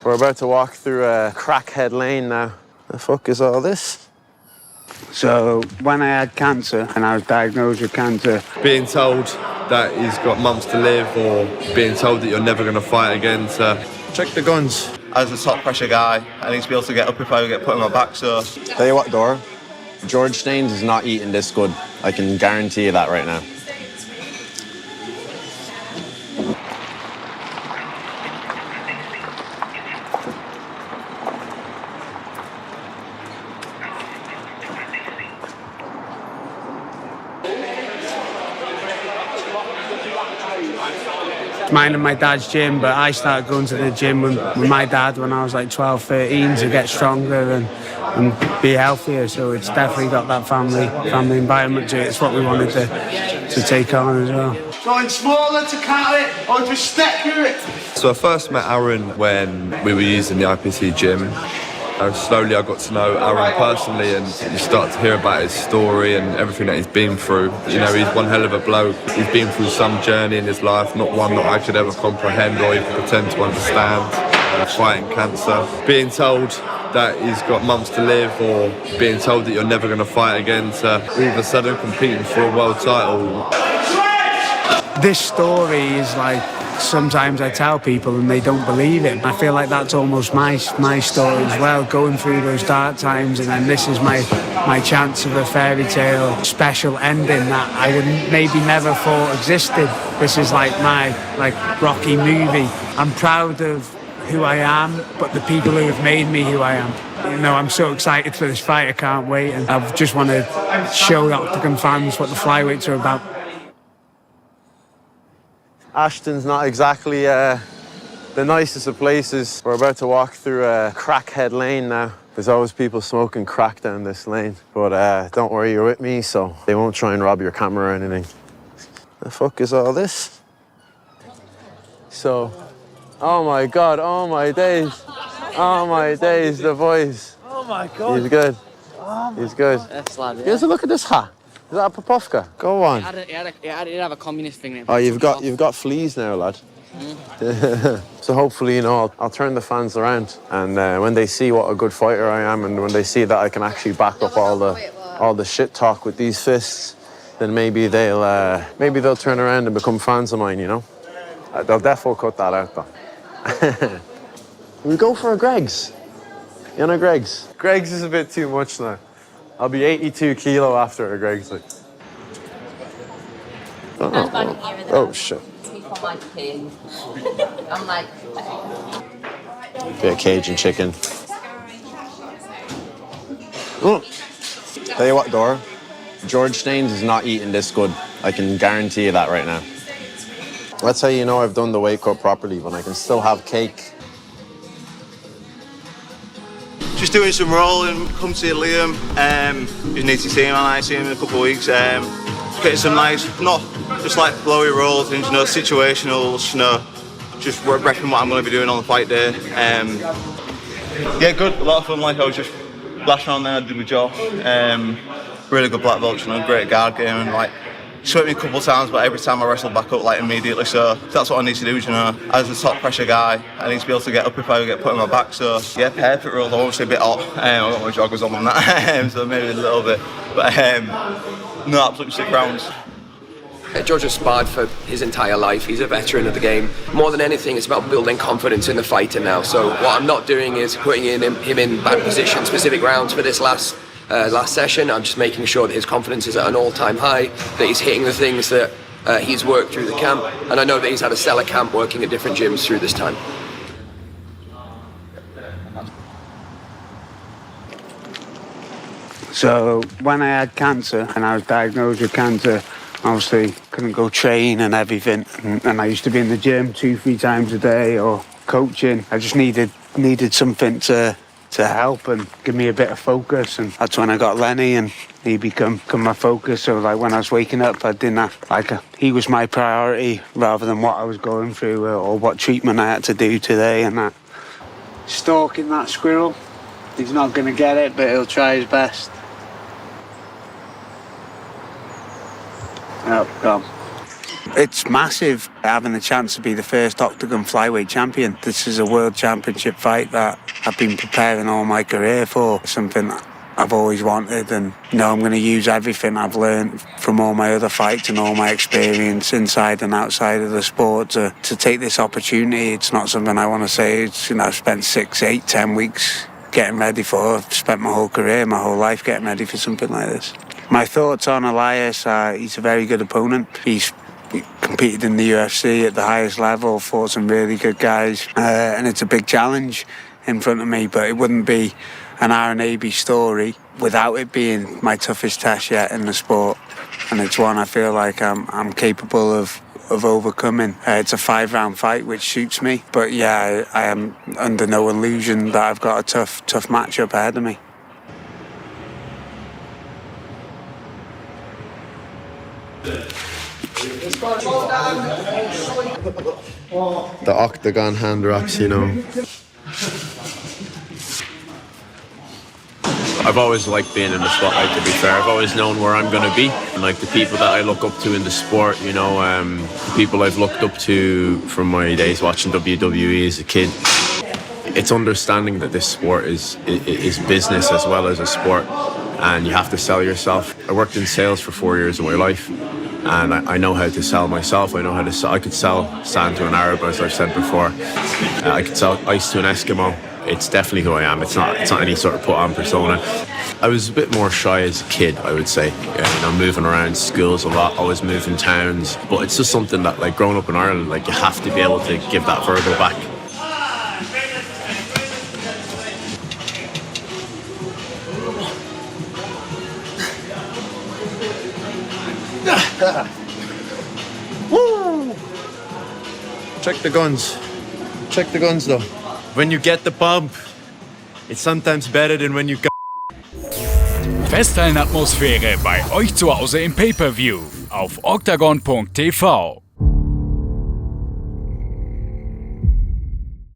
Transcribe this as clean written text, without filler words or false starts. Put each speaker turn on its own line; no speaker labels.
We're about to walk through a crackhead lane now. The fuck is all this?
So, when I had cancer and I was diagnosed with cancer...
Being told that he's got months to live, or being told that you're never going to fight again, so...
Check the guns.
As a top pressure guy, I need to be able to get up if I get put on my back, so...
Tell you what, Dora, George Staines is not eating this good. I can guarantee you that right now.
Mine and my dad's gym, but I started going to the gym with my dad when I was like 12, 13 to get stronger and be healthier. So it's definitely got that family environment to it. It's what we wanted to take on as well.
Going smaller to counter it, or just step through it.
So I first met Aaron when we were using the IPC gym. Slowly I got to know Aaron personally, and you start to hear about his story and everything that he's been through. You know, he's one hell of a bloke. He's been through some journey in his life, not one that I could ever comprehend or even pretend to understand. Fighting cancer, being told that he's got months to live, or being told that you're never going to fight again, to all of a sudden competing for a world title.
This story is like, sometimes I tell people and they don't believe it. I feel like that's almost my story as well, going through those dark times, and then this is my chance of a fairy tale special ending that I would maybe never thought existed. This is like my Rocky movie. I'm proud of who I am, but the people who have made me who I am. You know, I'm so excited for this fight, I can't wait, and I just want to show the Octagon fans what the flyweights are about.
Ashton's not exactly the nicest of places. We're about to walk through a crackhead lane now. There's always people smoking crack down this lane. But don't worry, you're with me, so they won't try and rob your camera or anything. The fuck is all this? So, oh my God, oh my days. Oh my days, the boys.
Oh my God.
He's good. He's good.
That's lad, yeah.
Here's a look at this hat. Is that a Popovka? Go on.
I did have a communist thing.
Oh, you've got fleas now, lad. So hopefully, you know, I'll turn the fans around, and when they see what a good fighter I am, and when they see that I can actually back up all the shit talk with these fists, then maybe they'll turn around and become fans of mine. You know, they'll definitely cut that out though. We go for a Greg's. You know, Greg's. Greg's is a bit too much now. I'll be 82 kilo after a Greg's. Like. Oh shit.
I'm like...
Bit of Cajun chicken. Tell you what, Dora, George Staines is not eating this good. I can guarantee you that right now. That's how you know I've done the weight cut properly, when I can still have cake.
Just doing some rolling, come see Liam. You need to see him, I see him in a couple of weeks. Getting some nice, not just like flowy rolls, and you know, situationals, you know, just repping what I'm going to be doing on the fight day. Yeah, good, a lot of fun. Like I was just lashing on there, I did my job. Really good black belt, you know, great guard game, and like swept me a couple of times, but every time I wrestled back up like immediately. So that's what I need to do, you know. As a top pressure guy, I need to be able to get up if I get put on my back. So yeah, perfect rolls. I'm obviously a bit hot. I got my joggers on that, so maybe a little bit. But no, absolutely sick rounds.
George has sparred for his entire life. He's a veteran of the game. More than anything, it's about building confidence in the fighter now. So what I'm not doing is putting him in bad position, specific rounds for this last session. I'm just making sure that his confidence is at an all-time high, that he's hitting the things that he's worked through the camp. And I know that he's had a stellar camp working at different gyms through this time.
So when I had cancer and I was diagnosed with cancer, obviously couldn't go train and everything, and I used to be in the gym 2-3 times a day or coaching. I just needed something to help and give me a bit of focus, and that's when I got Lenny, and he become my focus. So like when I was waking up, I didn't have he was my priority rather than what I was going through or what treatment I had to do today and that. Stalking that squirrel. He's not gonna get it, but he'll try his best. Oh, come. It's massive having the chance to be the first Octagon flyweight champion. This is a world championship fight that I've been preparing all my career for, something I've always wanted, and I'm going to use everything I've learned from all my other fights and all my experience inside and outside of the sport to take this opportunity. It's not something I want to say. It's, I've spent 6, 8, 10 weeks getting ready for. I've spent my whole career, my whole life getting ready for something like this. My thoughts on Elias are he's a very good opponent. He's competed in the UFC at the highest level, fought some really good guys, and it's a big challenge in front of me, but it wouldn't be an R&AB story without it being my toughest test yet in the sport, and it's one I feel like I'm capable of overcoming. It's a 5-round fight, which suits me, but yeah, I am under no illusion that I've got a tough matchup ahead of me.
The octagon hand wraps, I've always liked being in the spotlight, to be fair. I've always known where I'm going to be. And like the people that I look up to in the sport, the people I've looked up to from my days watching WWE as a kid. It's understanding that this sport is business as well as a sport, and you have to sell yourself. I worked in sales for 4 years of my life, and I know how to sell myself. I know how to sell. I could sell sand to an Arab, as I've said before. I could sell ice to an Eskimo. It's definitely who I am. It's not any sort of put-on persona. I was a bit more shy as a kid, I would say. Moving around schools a lot, always moving towns. But it's just something that, like, growing up in Ireland, like, you have to be able to give that Virgo back. Woo! Check the guns. Check the guns, though. When you get the bump, it's sometimes better than when you got.
Festhallenatmosphäre bei euch zu Hause im Pay-Per-View auf oktagon.tv.